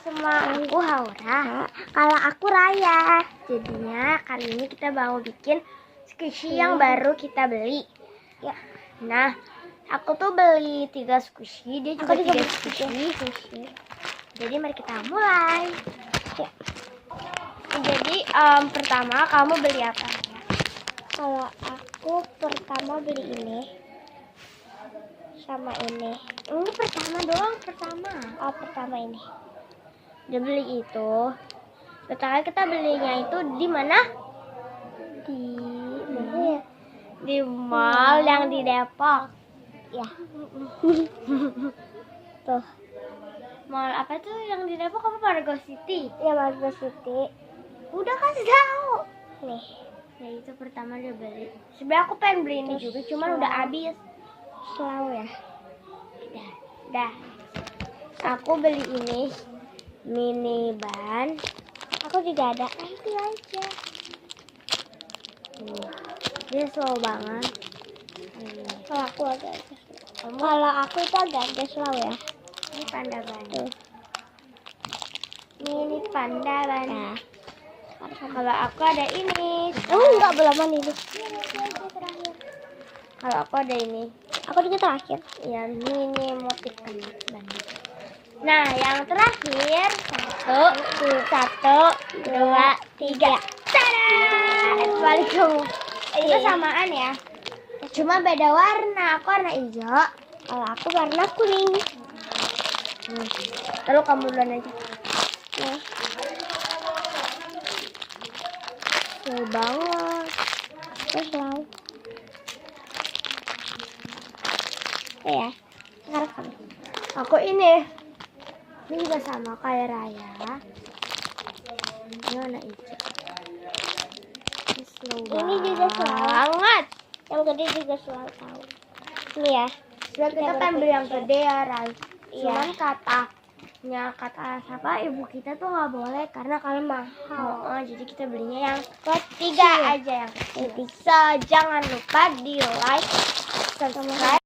Semua, aku Haura. Kalau aku Raya. Jadinya kali ini kita mau bikin squishy yang baru kita beli. Ya. Nah, aku tuh beli 3 squishy, dia juga 3 squishy. Jadi mari kita mulai. Ya. Jadi pertama kamu beli apa? Kalau aku pertama beli ini sama ini. Ini pertama doang, Oh, pertama ini. Dia beli itu. Pertama kita belinya itu di mana? Di mana ya? Di mall yang di Depok. Ya. Tuh. Mall apa tuh yang di Depok? Apa Margo City? Ya, Margo City. Udah kasih tahu. Nih. Ya itu pertama dia beli. Sebenarnya aku pengen beli ini juga, cuman udah habis. Selalu ya. Dah. Aku beli ini mini ban. Aku juga ada. Itu aja. Dia slow banget. Kalau aku agak slow. Kalau aku itu agak slow ya. Ini panda ban. Mini panda ban. Nah. Kalau aku ada ini. Enggak belum ini. Kalau aku ada ini. Aku juga terakhir. Ya, mini motif ban. Nah, yang terakhir 1, 2, 3. Tada! Balik kamu. Itu samaan ya. Cuma beda warna. Aku warna hijau. Kalau aku warna kuning. Lalu kamu duluan aja. Nih. Slow banget. Slow. Ya. Sekarang kamu. Aku ini. Ini juga sama kayak Raya. Ini warna hijau. Ini slow Ini juga slow banget. Yang gede juga selalu tahu. Ini ya. Kita kan beli yang gede ya, Rai. Iya. Cuman kata siapa ibu kita tuh nggak boleh karena kalau mahal. Jadi kita belinya yang ketiga aja yang kecil. So, jangan lupa di like, subscribe.